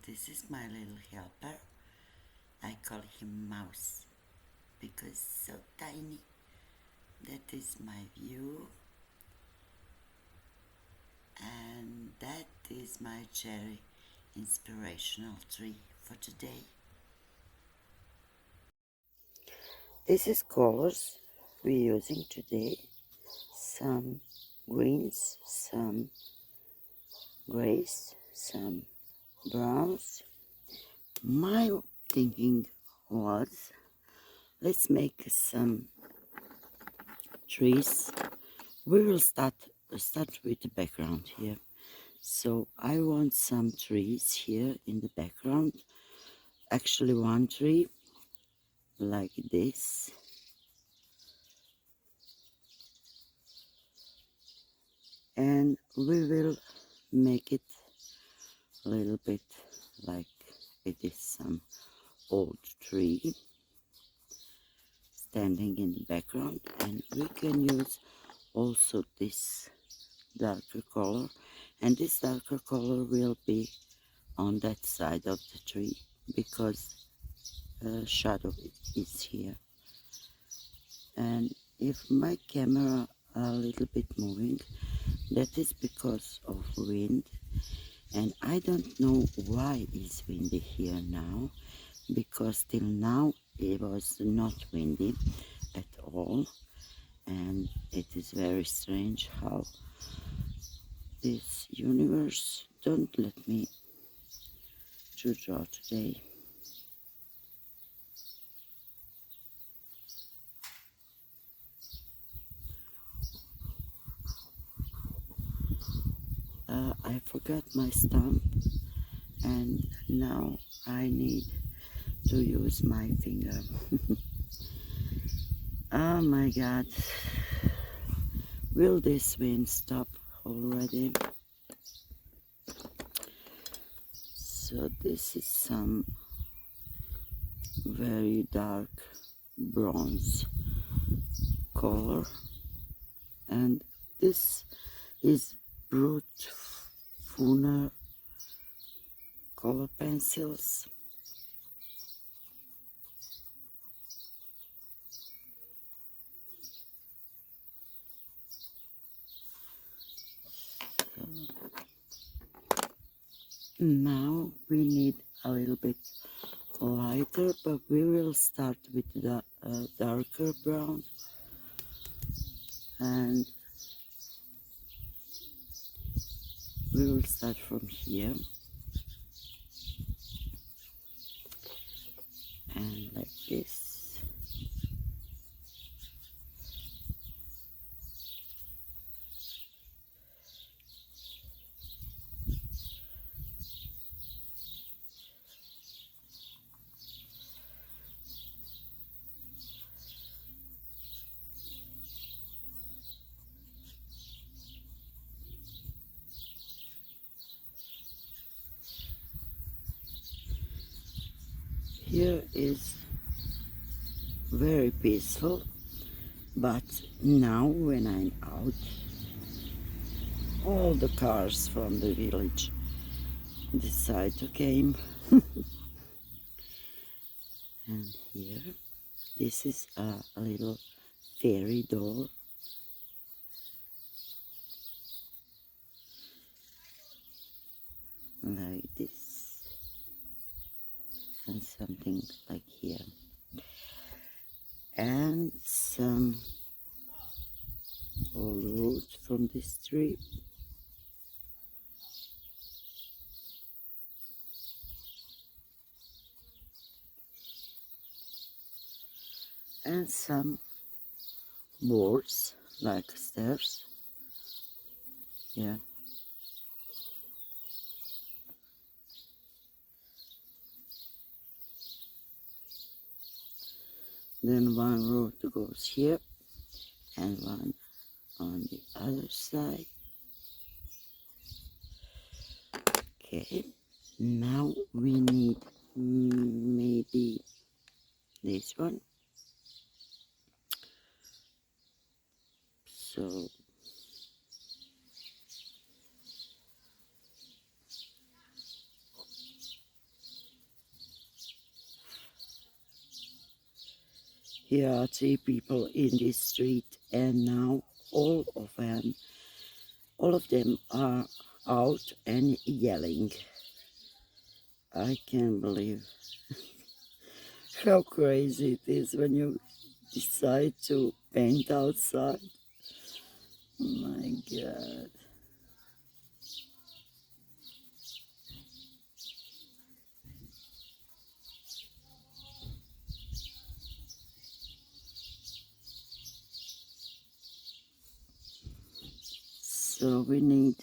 this is my little helper. I call him Mouse because so tiny. That is my view, and that is my cherry inspirational tree for today. This is colors we're using today. Some greens, some grays, some browns. My thinking was, let's make some trees. We will start with the background here. So I want some trees here in the background. Actually one tree like this. And we will make it a little bit like it is some old tree standing in the background, and we can use also this darker color, and this darker color will be on that side of the tree because shadow is here. And if my camera a little bit moving, that is because of wind, and I don't know why it's windy here now, because till now it was not windy at all, and it is very strange how this universe don't let me to draw today. I forgot my stamp, and now I need to use my finger. Oh my god, will this wind stop already? So this is some very dark bronze color, and this is Burtfuner color pencils. Now we need a little bit lighter, but we will start with the darker brown, and we will start from here and like this. Here is very peaceful, but now when I'm out, all the cars from the village decide to came. And here, this is a little fairy doll. Like this, and something like here, and some old roots from this tree, and some boards like stairs. Yeah. Then one road goes here and one on the other side. Okay, now we need maybe this one. So Here are 3 people in this street, and now all of them are out and yelling. I can't believe how crazy it is when you decide to paint outside. My God. So we need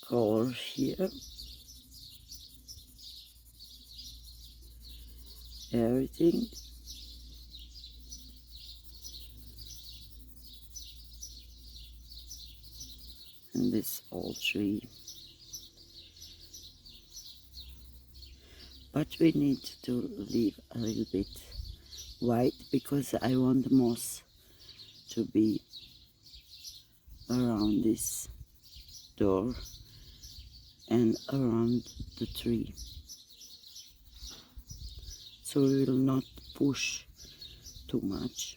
color here, everything. And this all tree. But we need to leave a little bit white because I want the moss to be around this door and around the tree. So we will not push too much.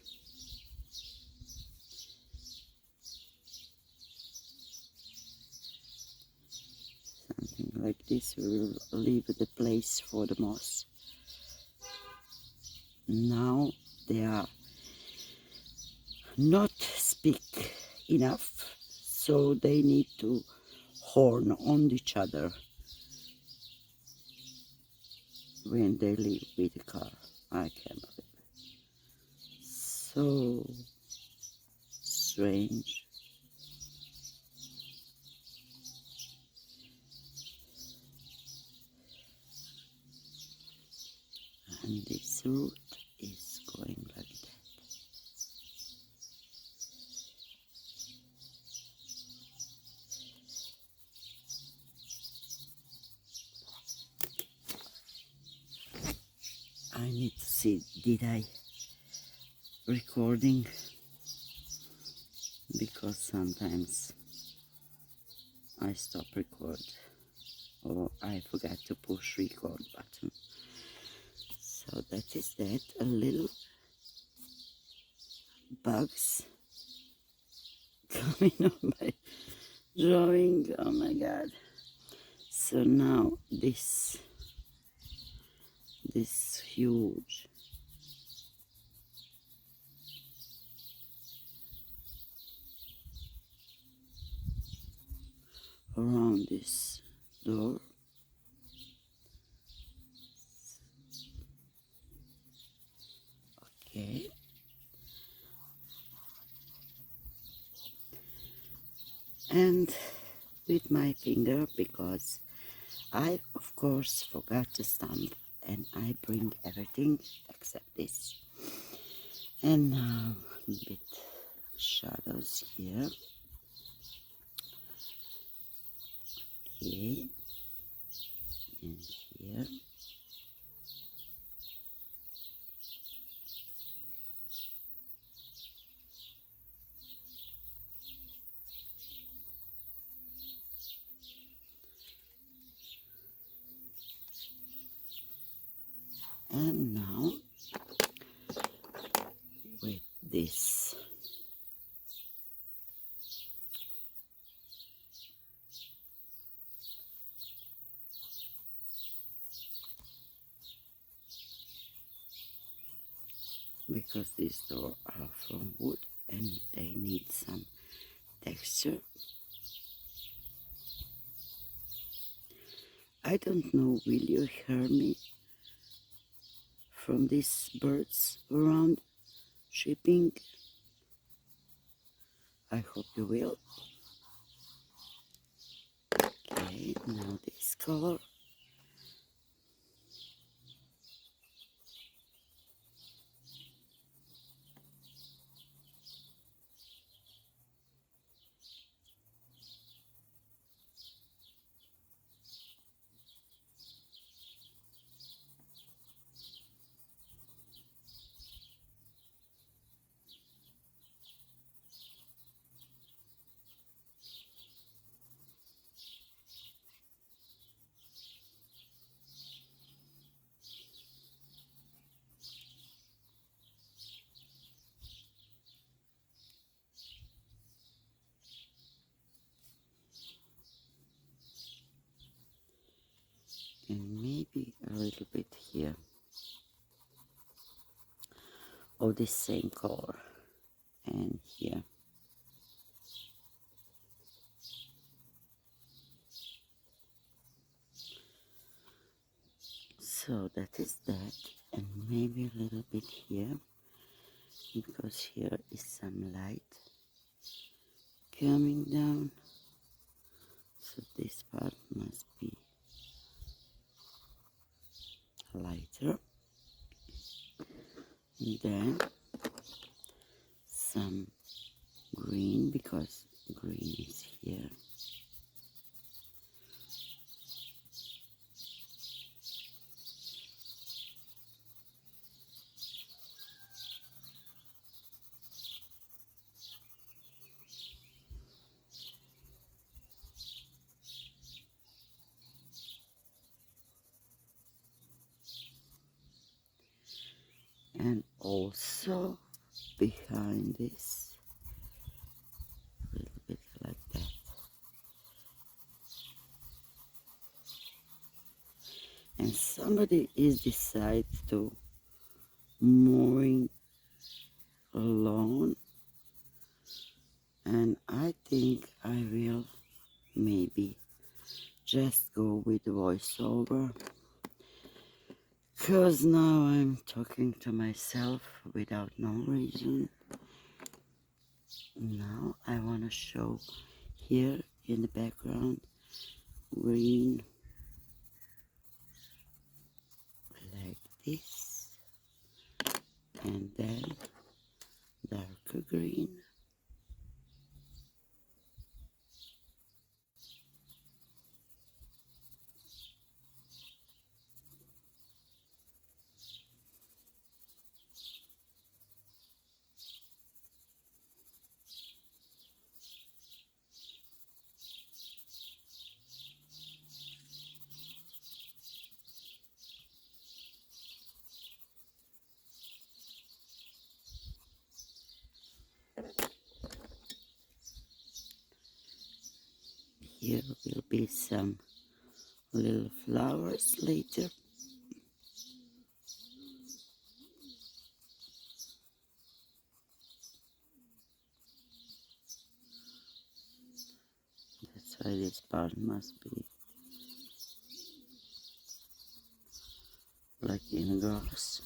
Something like this, we will leave the place for the moss. Now they are not speak enough, so they need to horn on each other when they leave with the car. I can't believe it. So strange. And this root is going like that. I need to see, did I recording? Because sometimes I stop record or I forgot to push record button. So that is that. A little bugs coming on my drawing. Oh my God. So now this huge around this door. Okay. And with my finger, because I of course forgot to stamp, and I bring everything except this. And now a bit shadows here. Okay. And here. And now with this because these doors are from wood and they need some texture. I don't know, will you hear me from these birds around chirping? I hope you will. Okay, now this color. maybe a little bit here of the same color, and here. So that is that, and maybe a little bit here, because here is some light coming down, so this part must be lighter. And then some green, because green is here. And also behind this, a little bit like that. And somebody is decided to mowing lawn, and I think I will maybe just go with voiceover, because now I'm talking to myself without no reason. Now I want to show here in the background green like this, and then darker green. Here will be some little flowers later. That's why this part must be like in grass.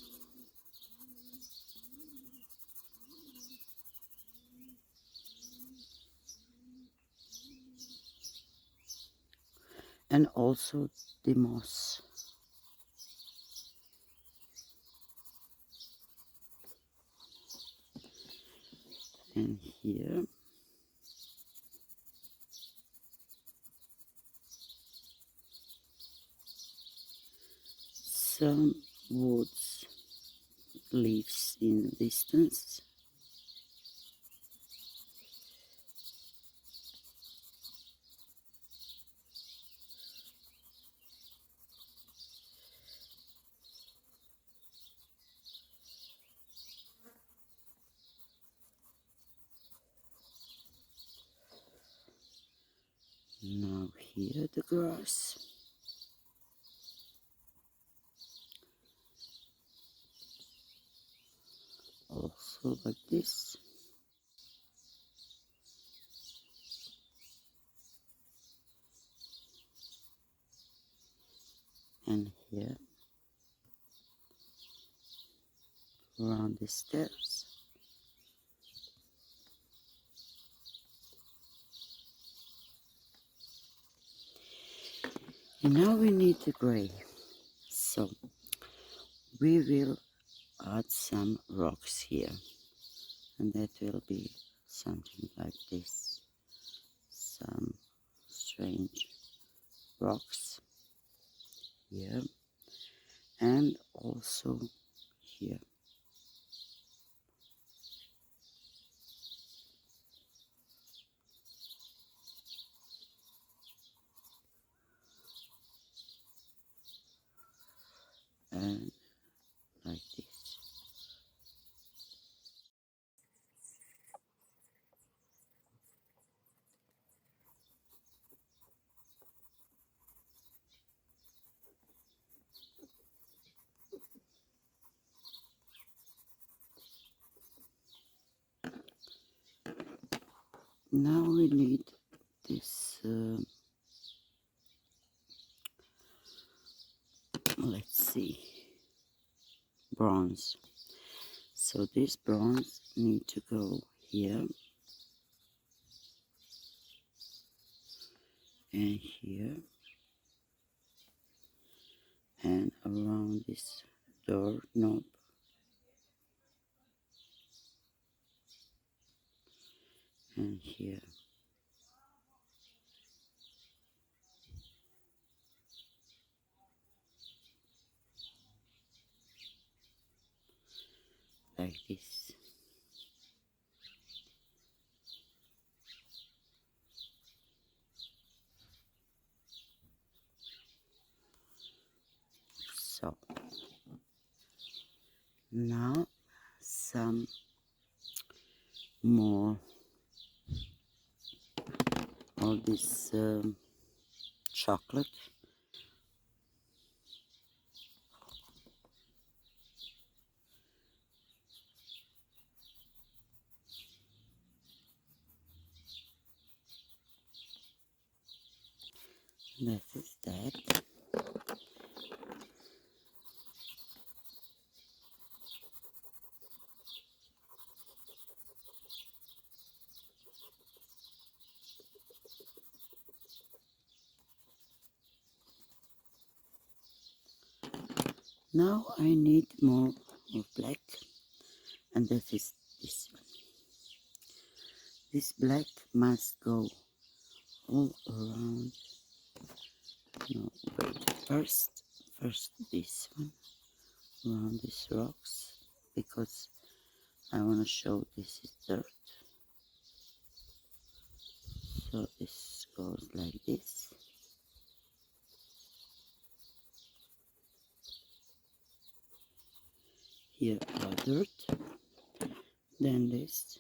And also the moss. And here some woods leaves in the distance. Now here the grass. Also like this. And here around the stairs. And now we need the gray. So we will add some rocks here. And that will be something like this. Some strange rocks here. And also here. And like this. Now we need this, let's see, bronze. So this bronze need to go here and here and around this door knob and here. Like this. So now some more of this chocolate. That is that. Now I need more of black, and that is this one. This black must go all around. No, wait. First this one around these rocks, because I want to show this is dirt. So this goes like this. Here are dirt. Then this.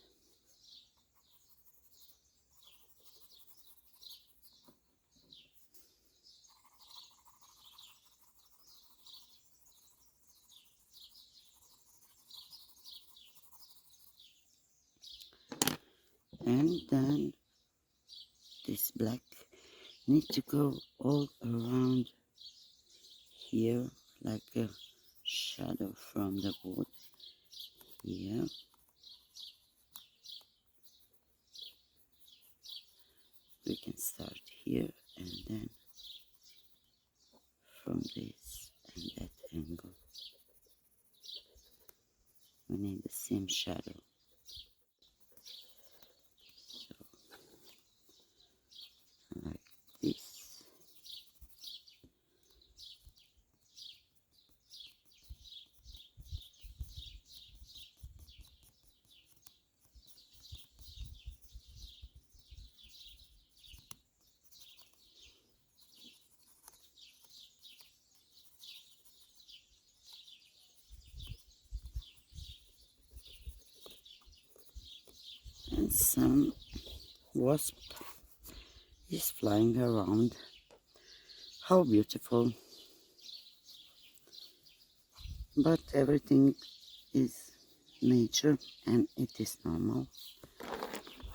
And then this black need to go all around here like a shadow from the wood here. We can start here and then from this and that angle we need the same shadow. So like this. And some wasp is flying around. How beautiful. But everything is nature and it is normal.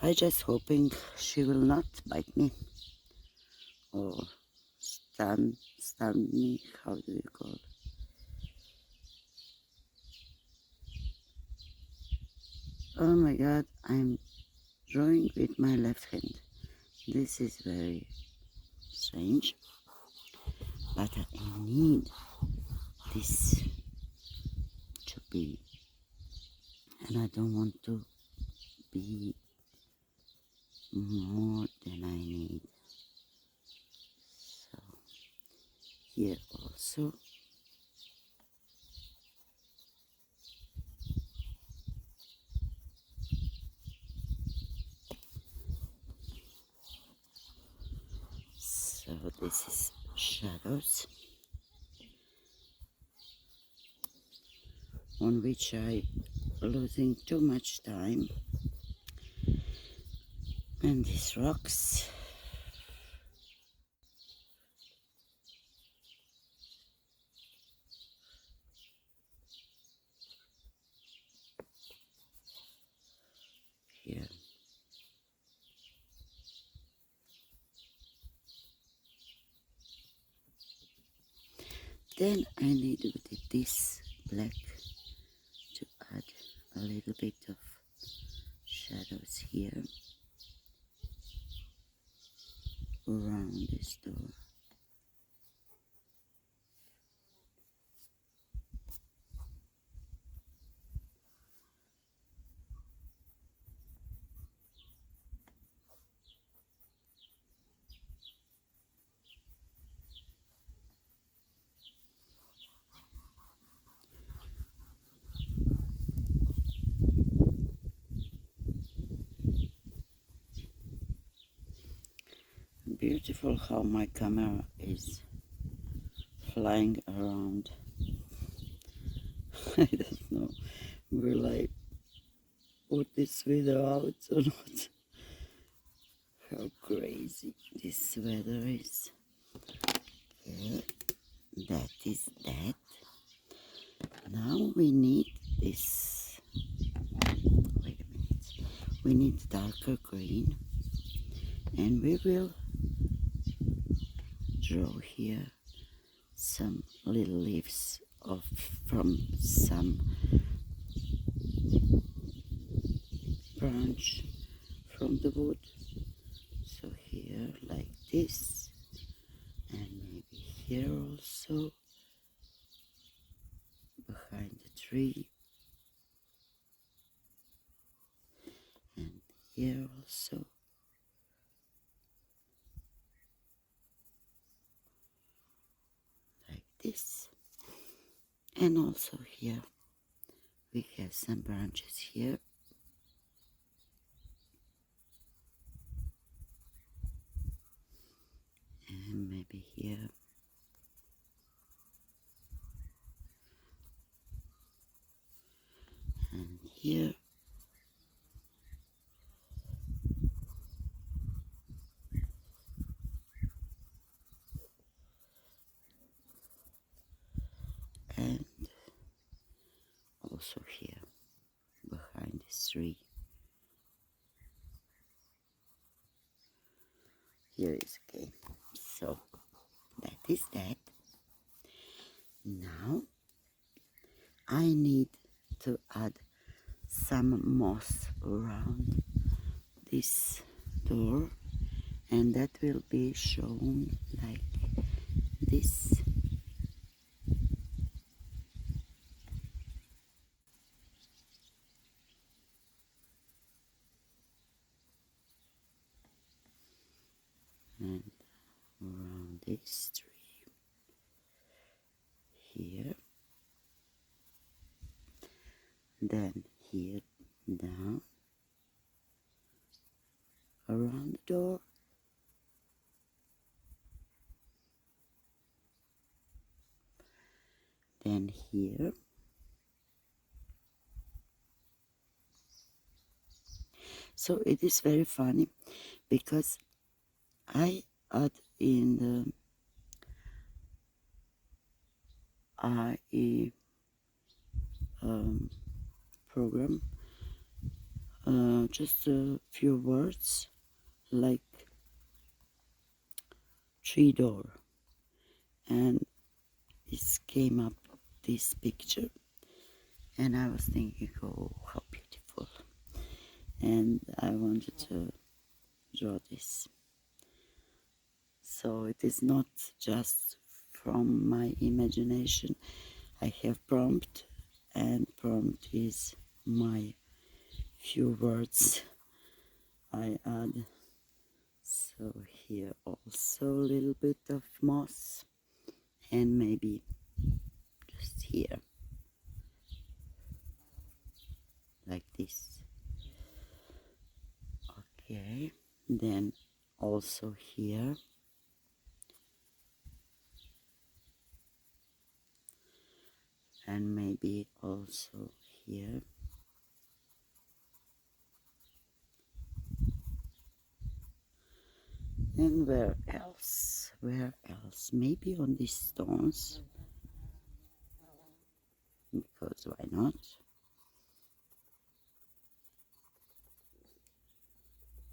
I just hoping she will not bite me or stab me. How do you call it? Oh my god, I'm drawing with my left hand. This is very strange, but I need this to be, and I don't want to be more than I need. So here also. So this is shadows on which I losing too much time, and these rocks. Here Then I need with this black to add a little bit of shadows here around this door. Beautiful how my camera is flying around. I don't know, will I put this video out or not? How crazy this weather is. Okay, that is that. Now we need this. Wait a minute. We need darker green, and we will draw here some little leaves from some branch from the wood. So here like this, and maybe here also behind the tree, and here also. Like this, and also here we have some branches here, and maybe here, and here, and also here behind this tree. Here is okay. So that is that. Now I need to add some moss around this door, and that will be shown like this. And around this tree here, then here down around the door, then here, so it is very funny because I add in the IE program just a few words like tree door, and this came up this picture, and I was thinking, oh, how beautiful, and I wanted to draw this. So it is not just from my imagination. I have prompt, and prompt is my few words I add. So here also a little bit of moss, and maybe just here like this. Okay, then also here, and maybe also here. And where else? Where else? Maybe on these stones, because why not?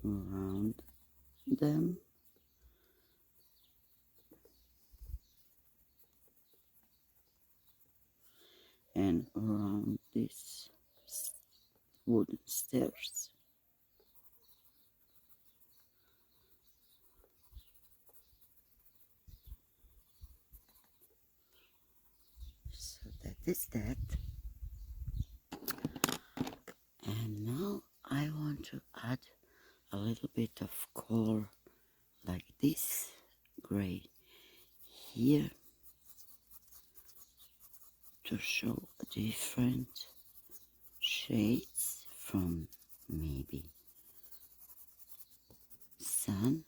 Around them. and around this wooden stairs. So that is that. And now I want to add a little bit of color like this gray here to show different shades from maybe sun,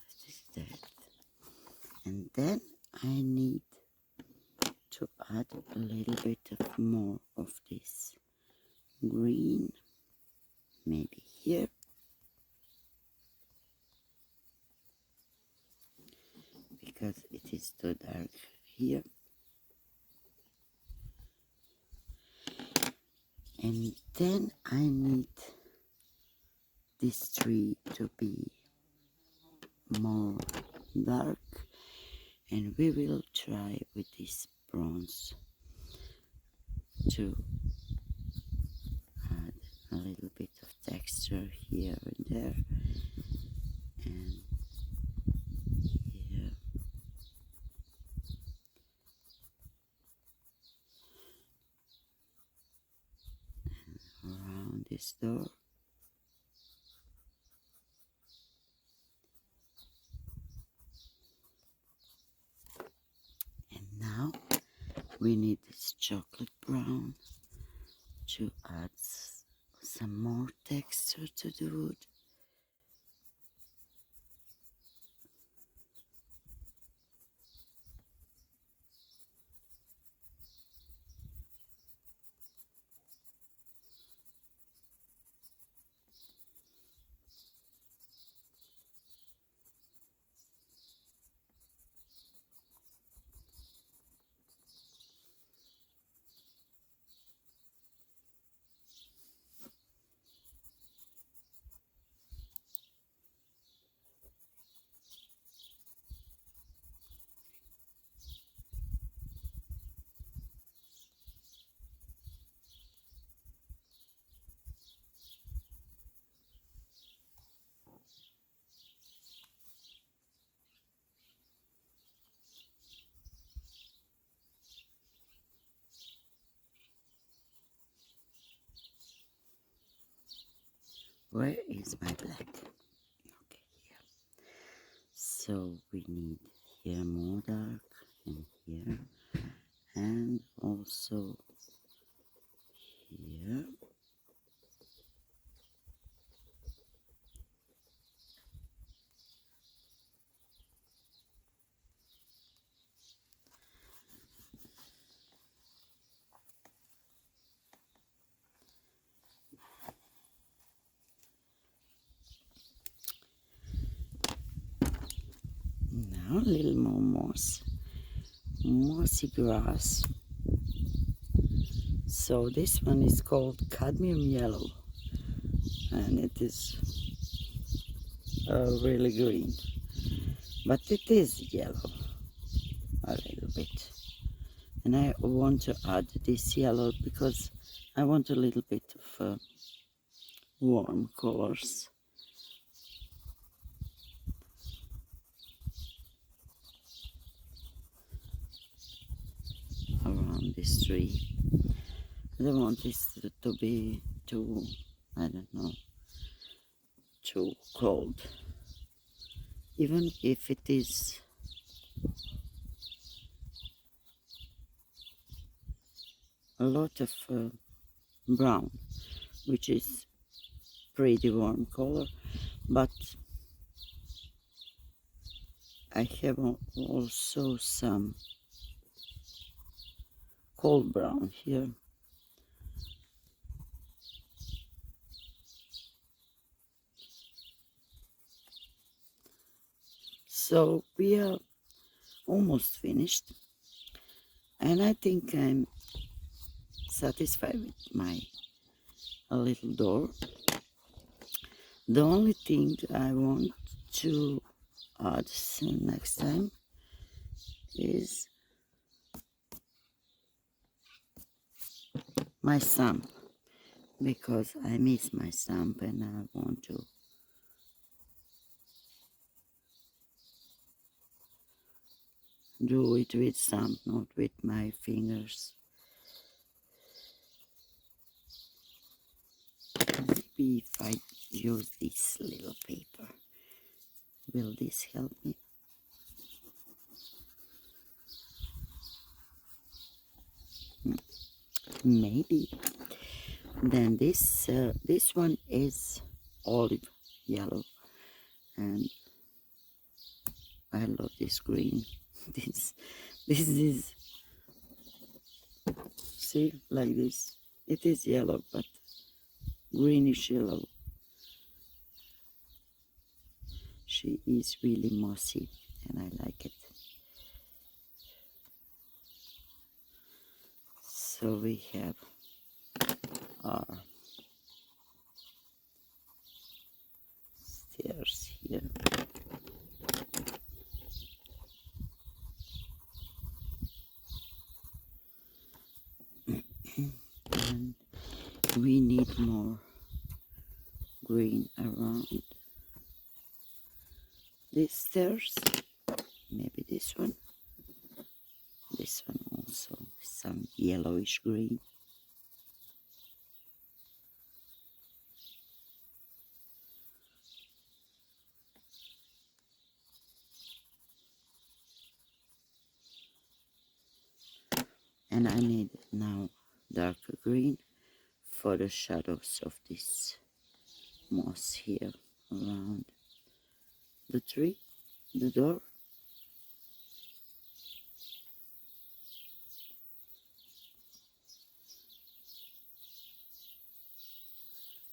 that is that. And then I need to add a little bit of more of this green, maybe here, because it is too dark here. And then I need this tree to be more dark, and we will try with this bronze to add a little bit of texture here and there, and here, and around this door. And now we need this chocolate brown to add some more texture to the wood. Where is my black? Okay, here. So we need here more dark, and here, and also here. Now a little more mossy grass. So this one is called cadmium yellow, and it is really green, but it is yellow a little bit. And I want to add this yellow because I want a little bit of warm colors. Around this tree. I don't want this to be too, I don't know, too cold. Even if it is a lot of brown, which is pretty warm color, but I have also some cold brown here. So we are almost finished, and I think I'm satisfied with my a little door. The only thing I want to add next time is my stamp, because I miss my stamp and I want to do it with stamp, not with my fingers. Maybe if I use this little paper, will this help me? Maybe. Then this one is olive yellow, and I love this green. This is, see, like this. It is yellow, but greenish yellow. She is really mossy, and I like it. So we have our stairs here. And we need more green around these stairs. Maybe this one also, some yellowish green. And I need now darker green for the shadows of this moss here around the tree, the door.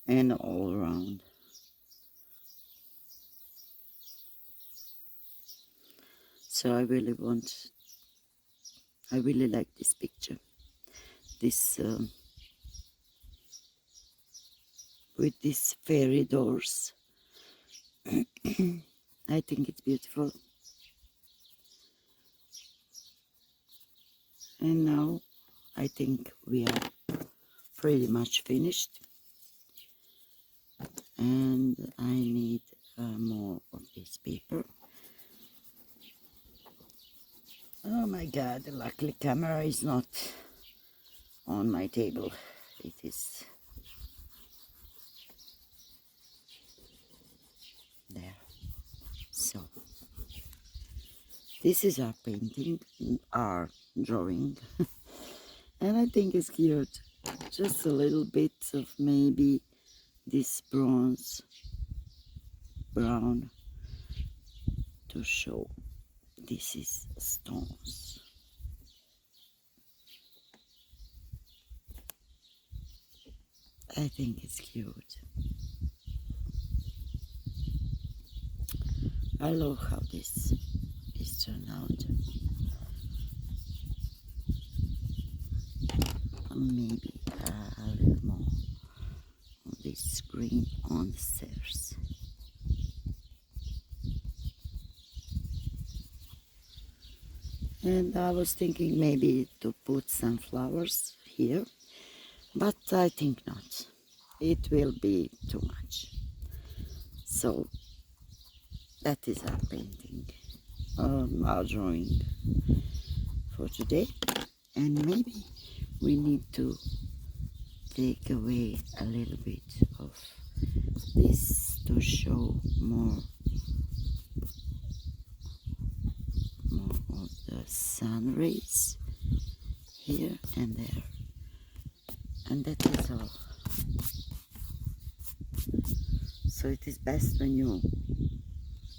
And all around. So I really like this picture. This with these fairy doors. I think it's beautiful. And now I think we are pretty much finished. And I need more of this paper. Oh my god, luckily camera is not on my table. It is there. So this is our painting, our drawing. And I think it's cute. Just a little bit of maybe this brown to show this is stones. I think it's cute. I love how this is turned out. Maybe a little more of this green on the stairs. And I was thinking maybe to put some flowers here, but I think not. It will be too much. So that is our painting, our drawing for today. And maybe we need to take away a little bit of this to show more of the sun rays here and there. And that is all. So it is best when you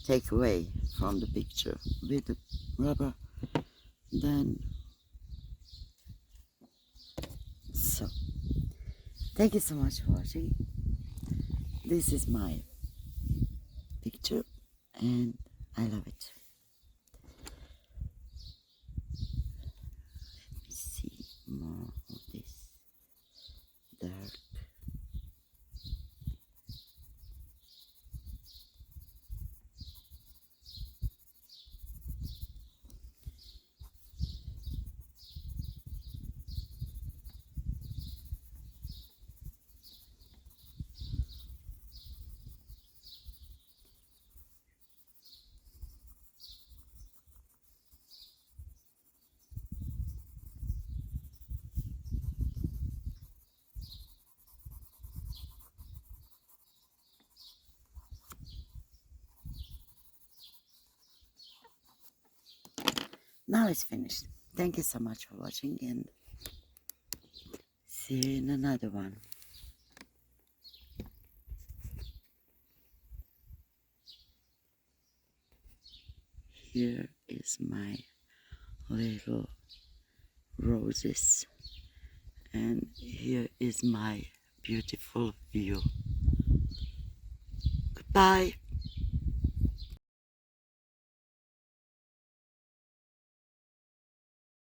take away from the picture with the rubber, then. So thank you so much for watching. This is my picture and I love it. Let me see more of this dark now it's finished. Thank you so much for watching, and see you in another one. Here is my little roses, and here is my beautiful view. Goodbye.